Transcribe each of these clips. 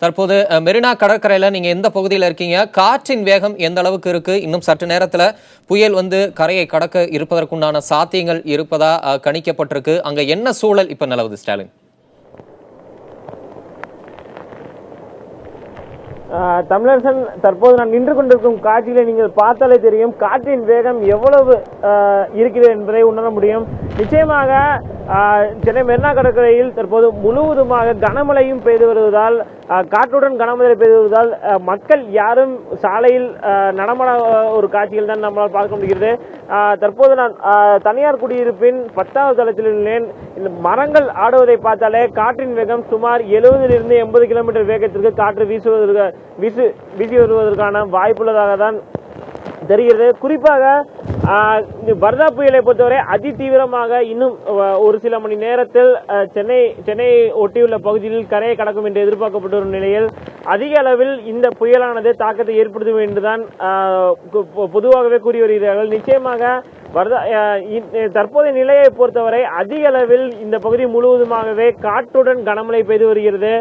தற்போது மெரினா கடற்கரையில நீங்க எந்த பகுதியில் இருக்கீங்க? காற்றின் வேகம் எந்த அளவுக்கு இருக்கு? இன்னும் சற்று நேரத்துல புயல் கரையை கடக்க இருப்பதற்குண்டான சாத்தியங்கள் இருப்பதா கணிக்கப்பட்டிருக்கு. அங்க என்ன சூழல் இப்ப நிலவுது ஸ்டாலின்? தமிழரசன், தற்போது நான் நின்று கொண்டிருக்கும் காட்சியில நீங்கள் பார்த்தாலே தெரியும் காற்றின் வேகம் எவ்வளவு இருக்கிறது என்பதை உணர முடியும். நிச்சயமாக சென்னை மெரினா கடற்கரையில் தற்போது முழுவதுமாக கனமழையும் பெய்து வருவதால், காற்றுடன் கனமழை பெய்து வருவதால் மக்கள் யாரும் சாலையில் நடமாட ஒரு காட்சிகள் தான் நம்மளால் பார்க்க முடிகிறது. தற்போது நான் தனியார் குடியிருப்பின் 10வது தளத்தில் உள்ளேன். இந்த மரங்கள் ஆடுவதை பார்த்தாலே காற்றின் வேகம் சுமார் 70 - 80 கிலோமீட்டர் வேகத்திற்கு காற்று வீசி வருவதற்கான வாய்ப்புள்ளதாக தான் தெரிகிறது. குறிப்பாக வர்தா புயலை பொறுத்தவரை அதி தீவிரமாக இன்னும் ஒரு சில மணி நேரத்தில் சென்னை ஒட்டியுள்ள பகுதியில் கரையை கடக்கும் என்று எதிர்பார்க்கப்பட்ட ஒரு நிலையில் அதிக அளவில் இந்த புயலானது தாக்கத்தை ஏற்படுத்தும் என்றுதான் பொதுவாகவே கூறி வருகிறார்கள். நிச்சயமாக தற்போதைய நிலையை பொறுத்தவரை அதிக அளவில் இந்த பகுதி முழுவதுமாகவே காற்றுடன் கனமழை பெய்து வருகிறது.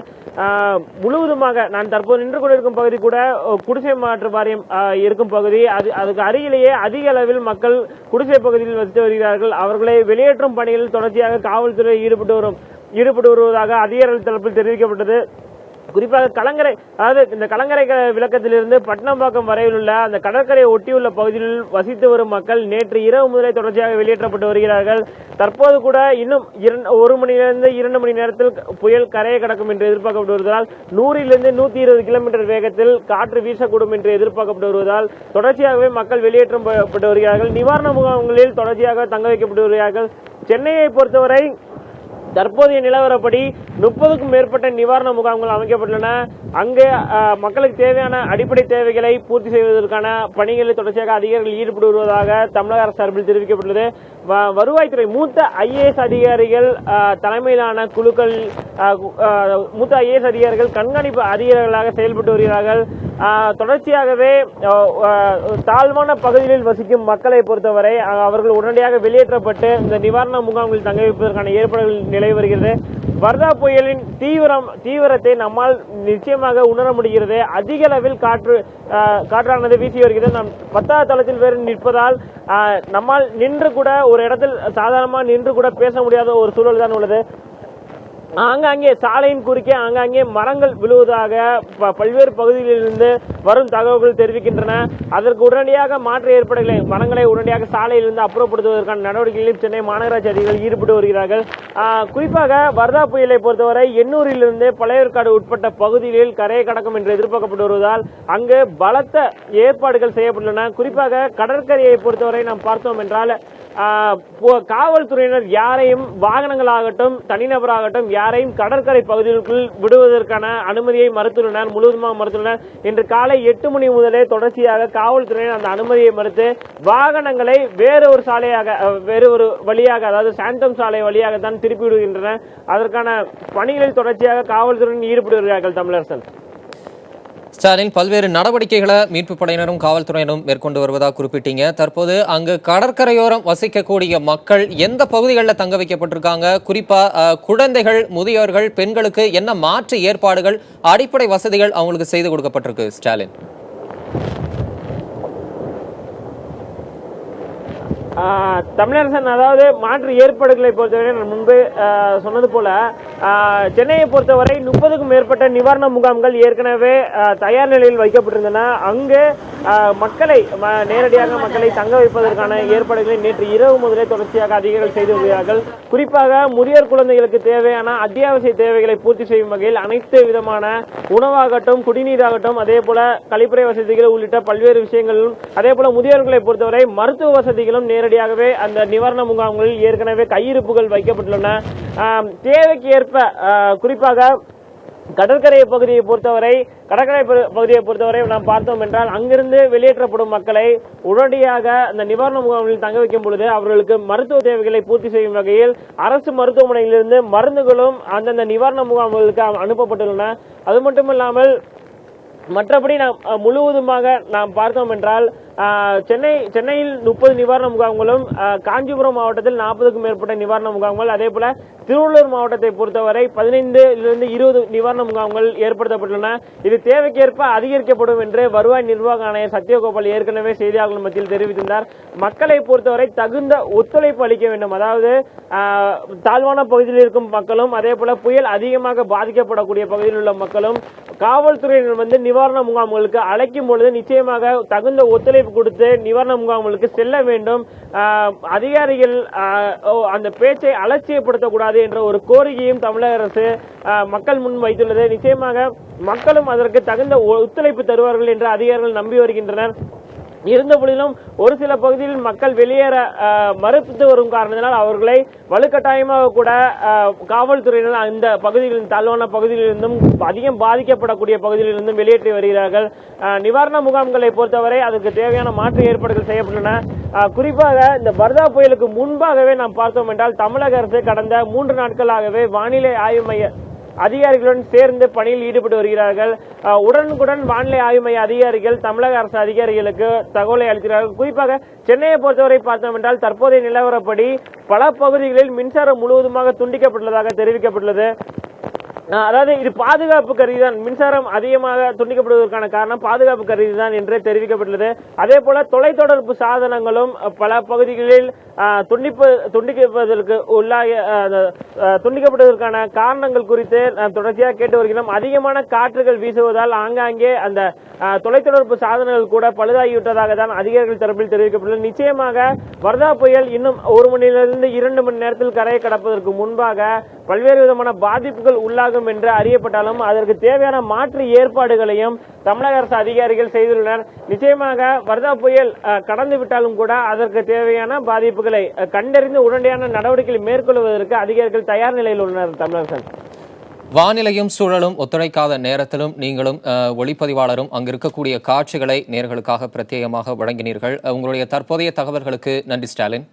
முழுவதுமாக நான் தற்போது நின்று கொண்டிருக்கும் பகுதி கூட குடிசை மாற்று வாரியம் இருக்கும் பகுதி. அதுக்கு அருகிலேயே அதிக அளவில் மக்கள் குடிசை பகுதியில் வசித்து வருகிறார்கள். அவர்களை வெளியேற்றும் பணிகளில் தொடர்ச்சியாக காவல்துறை ஈடுபட்டு வருவதாக அதிகாரிகள் தரப்பில் தெரிவிக்கப்பட்டது. குறிப்பாக கலங்கரை, அதாவது இந்த கலங்கரை விளக்கத்திலிருந்து பட்டினம்பாக்கம் வரையில் உள்ள அந்த கடற்கரையை ஒட்டியுள்ள பகுதியில் வசித்து வரும் மக்கள் நேற்று இரவு முதலே தொடர்ச்சியாக வெளியேற்றப்பட்டு வருகிறார்கள். தற்போது கூட இன்னும் 1 மணியிலிருந்து 2 மணி நேரத்தில் புயல் கரையை கடக்கும் என்று எதிர்பார்க்கப்பட்டு வருவதால் 100 - 120 கிலோமீட்டர் வேகத்தில் காற்று வீசக்கூடும் என்று எதிர்பார்க்கப்பட்டு வருவதால் தொடர்ச்சியாகவே மக்கள் வெளியேற்றப்பட்டு வருகிறார்கள். நிவாரண முகாம்களில் தொடர்ச்சியாக தங்க வைக்கப்பட்டு வருகிறார்கள். சென்னையை பொறுத்தவரை தற்போதைய நிலவரப்படி 30க்கும் மேற்பட்ட நிவாரண முகாம்கள் அமைக்கப்பட்டுள்ளன. அங்கே மக்களுக்கு தேவையான அடிப்படை தேவைகளை பூர்த்தி செய்வதற்கான பணிகளில் தொடர்ச்சியாக அதிகாரிகள் ஈடுபட்டு வருவதாக தமிழக அரசு சார்பில் தெரிவிக்கப்பட்டுள்ளது. வருவாய்த்துறை மூத்த IAS அதிகாரிகள் தலைமையிலான குழுக்கள், மூத்த IAS அதிகாரிகள் கண்காணிப்பு அதிகாரிகளாக செயல்பட்டு வருகிறார்கள். தொடர்ச்சியாகவே தாழ்வான பகுதிகளில் வசிக்கும் மக்களை பொறுத்தவரை அவர்கள் உடனடியாக வெளியேற்றப்பட்டு இந்த நிவாரண முகாம்களில் தங்க வைப்பதற்கான ஏற்பாடுகள் நிலவி வருகிறது. வர்தா புயலின் தீவிரத்தை நம்மால் நிச்சயமாக உணர முடிகிறது. அதிக அளவில் காற்றானது வீசி வருகிறது. நாம் 10வது தளத்தில் வேறு நிற்பதால் நம்மால் நின்று கூட ஒரு இடத்தில் சாதாரணமாக நின்று கூட பேச முடியாத ஒரு சூழல் தான் உள்ளது. ஆங்காங்கே சாலையின் குறுக்கே ஆங்காங்கே மரங்கள் விழுவதாக பல்வேறு பகுதிகளிலிருந்து வரும் தகவல்கள் தெரிவிக்கின்றன. அதற்கு உடனடியாக மாற்று ஏற்பாடுகளை, மரங்களை உடனடியாக சாலையிலிருந்து அப்புறப்படுத்துவதற்கான நடவடிக்கைகளில் சென்னை மாநகராட்சி அதிகாரிகள் ஈடுபட்டு வருகிறார்கள். குறிப்பாக வர்தா புயலை பொறுத்தவரை எண்ணூரிலிருந்து பழையற்காடு உட்பட்ட பகுதிகளில் கரையை கடக்கும் என்று எதிர்பார்க்கப்பட்டு வருவதால் அங்கு பலத்த ஏற்பாடுகள் செய்யப்பட்டுள்ளன. குறிப்பாக கடற்கரையை பொறுத்தவரை நாம் பார்த்தோம் என்றால் காவல்துறையினர் யாரையும், வாகனங்களாகட்டும் தனிநபராகட்டும், யாரையும் கடற்கரை பகுதிகளுக்குள் விடுவதற்கான அனுமதியை முழுவதுமாக மறுத்துள்ளனர். இன்று காலை 8 மணி முதலே தொடர்ச்சியாக காவல்துறையினர் அந்த அனுமதியை மறுத்து வாகனங்களை வேறு ஒரு வழியாக, அதாவது சாந்தம் சாலை வழியாக தான் திருப்பி விடுகின்றனர். அதற்கான பணிகளில் தொடர்ச்சியாக காவல்துறையினர் ஈடுபட்டு வருகிறார்கள். தமிழரசன், ஸ்டாலின், பல்வேறு நடவடிக்கைகளை மீட்பு படையினரும் காவல்துறையினரும் மேற்கொண்டு வருவதாக குறிப்பிட்டீங்க. தற்போது அங்கு கடற்கரையோரம் வசிக்கக்கூடிய மக்கள் எந்த பகுதிகளில் தங்க வைக்கப்பட்டிருக்காங்க? குறிப்பா குழந்தைகள், முதியோர்கள், பெண்களுக்கு என்ன மாற்று ஏற்பாடுகள், அடிப்படை வசதிகள் அவங்களுக்கு செய்து கொடுக்கப்பட்டிருக்கு? ஸ்டாலின், தமிழரசன், அதாவது மாற்று ஏற்பாடுகளை பொறுத்தவரை நான் முன்பு சொன்னது போல சென்னையை பொறுத்தவரை 30க்கும் மேற்பட்ட நிவாரண முகாம்கள் ஏற்கனவே தயார் நிலையில் வைக்கப்பட்டிருந்தன. அங்கு நேரடியாக மக்களை தங்க வைப்பதற்கான ஏற்பாடுகளை நேற்று இரவு முதலே தொடர்ச்சியாக அதிகாரிகள் செய்து வருகிறார்கள். குறிப்பாக முதியோர் குழந்தைகளுக்கு தேவையான அத்தியாவசிய தேவைகளை பூர்த்தி செய்யும் வகையில் அனைத்து விதமான உணவாகட்டும், குடிநீராகட்டும், அதே போல கழிப்பறை வசதிகள் உள்ளிட்ட பல்வேறு விஷயங்களும், அதே போல முதியோர்களை பொறுத்தவரை மருத்துவ வசதிகளும் நேரடியாகவே அந்த நிவாரண முகாம்களில் ஏற்கனவே கையிருப்புகள் வைக்கப்பட்டுள்ளன. தேவைக்கு ஏற்ப குறிப்பாக கடற்கரை பகுதியை பொறுத்தவரை நாம் பார்த்தோம் என்றால் அங்கிருந்து வெளியேற்றப்படும் மக்களை உடனடியாக அந்த நிவாரண முகாம்களில் தங்க வைக்கும் பொழுது அவர்களுக்கு மருத்துவ தேவைகளை பூர்த்தி செய்யும் வகையில் அரசு மருத்துவமனையிலிருந்து மருந்துகளும் அந்தந்த நிவாரண முகாம்களுக்கு அனுப்பப்பட்டுள்ளன. அது மட்டுமில்லாமல் மற்றபடி நாம் முழுவதுமாக நாம் பார்த்தோம் என்றால் சென்னையில் 30 நிவாரண முகாம்களும், காஞ்சிபுரம் மாவட்டத்தில் 40க்கும் மேற்பட்ட நிவாரண முகாம்கள், அதே போல திருவள்ளூர் மாவட்டத்தை பொறுத்தவரை 15லிருந்து 20 நிவாரண முகாம்கள் ஏற்படுத்தப்பட்டுள்ளன. இது தேவைக்கேற்ப அதிகரிக்கப்படும் என்று வருவாய் நிர்வாக ஆணையர் சத்யகோபால் ஏற்கனவே செய்தியாளர்கள் மத்தியில் தெரிவித்திருந்தார். மக்களை பொறுத்தவரை தகுந்த ஒத்துழைப்பு அளிக்க வேண்டும். அதாவது தாழ்வான பகுதியில் இருக்கும் மக்களும், அதே போல புயல் அதிகமாக பாதிக்கப்படக்கூடிய பகுதியில் உள்ள மக்களும் காவல்துறையினர் வந்து நிவாரண முகாம்களுக்கு அழைக்கும் பொழுது நிச்சயமாக தகுந்த ஒத்துழைப்பு கொடுத்து நிவாரண முகாம்களுக்கு செல்ல வேண்டும். அதிகாரிகள் அந்த பேச்சை அலட்சியப்படுத்தக்கூடாது என்ற ஒரு கோரிக்கையும் தமிழக அரசு மக்கள் முன் வைத்துள்ளது. நிச்சயமாக மக்களும் அதற்கு தகுந்த ஒத்துழைப்பு தருவார்கள் என்று அதிகாரிகள் நம்பி வருகின்றனர். இருந்த போதிலும் ஒரு சில பகுதியில் மக்கள் வெளியேற மறுத்து வரும் காரணத்தினால் அவர்களை வலுக்கட்டாயமாக கூட காவல்துறையினர் அந்த பகுதிகளின் தாழ்வான பகுதியிலிருந்தும் அதிகம் பாதிக்கப்படக்கூடிய பகுதியிலிருந்தும் வெளியேற்றி வருகிறார்கள். நிவாரண முகாம்களை பொறுத்தவரை அதற்கு தேவையான மாற்று ஏற்பாடுகள் செய்யப்பட்டுள்ளன. குறிப்பாக இந்த வர்தா புயலுக்கு முன்பாகவே நாம் பார்த்தோம் என்றால் தமிழக அரசு கடந்த 3 நாட்களாகவே வானிலை ஆய்வு மைய அதிகாரிகளுடன் சேர்ந்து பணியில் ஈடுபட்டு வருகிறார்கள். உடனுக்குடன் வானிலை ஆய்வு மைய அதிகாரிகள் தமிழக அரசு அதிகாரிகளுக்கு தகவலை அளிக்கிறார்கள். குறிப்பாக சென்னையை பொறுத்தவரை பார்த்தோம் என்றால் தற்போதைய நிலவரப்படி பல பகுதிகளில் மின்சாரம் முழுவதுமாக துண்டிக்கப்பட்டுள்ளதாக தெரிவிக்கப்பட்டுள்ளது. அதாவது இது பாதுகாப்பு கருதிதான், மின்சாரம் அதிகமாக துண்டிக்கப்படுவதற்கான காரணம் பாதுகாப்பு கருதிதான் என்று தெரிவிக்கப்பட்டுள்ளது. அதே போல தொலைத்தொடர்பு சாதனங்களும் பல பகுதிகளில் துண்டிக்கப்படுவதற்கான காரணங்கள் குறித்து நாம் தொடர்ச்சியாக கேட்டு வருகிறோம். அதிகமான காற்றுகள் வீசுவதால் ஆங்காங்கே அந்த தொலைத்தொடர்பு சாதனங்கள் கூட பழுதாகிவிட்டதாக தான் அதிகாரிகள் தரப்பில் தெரிவிக்கப்பட்டுள்ளது. நிச்சயமாக வர்தா புயல் இன்னும் 1 மணியிலிருந்து 2 மணி நேரத்தில் கரையை கடப்பதற்கு முன்பாக பல்வேறு விதமான பாதிப்புகள் உள்ளாகும் என்று அறியப்பட்டாலும் அதற்கு தேவையான மாற்று ஏற்பாடுகளையும் தமிழக அரசு அதிகாரிகள் செய்துள்ளனர். நிச்சயமாக வர்தா புயல் கடந்து விட்டாலும் கூட அதற்கு தேவையான பாதிப்புகளை கண்டறிந்து உடனடியான நடவடிக்கைகளை மேற்கொள்வதற்கு அதிகாரிகள் தயார் நிலையில் உள்ளனர். தமிழர்கள் வானிலையும் சூழலும் ஒத்துழைக்காத நேரத்திலும் நீங்களும் ஒளிப்பதிவாளரும் அங்கு இருக்கக்கூடிய காட்சிகளை நேயர்களுக்காக பிரத்யேகமாக வழங்கினீர்கள். உங்களுடைய தற்போதைய தகவல்களுக்கு நன்றி ஸ்டாலின்.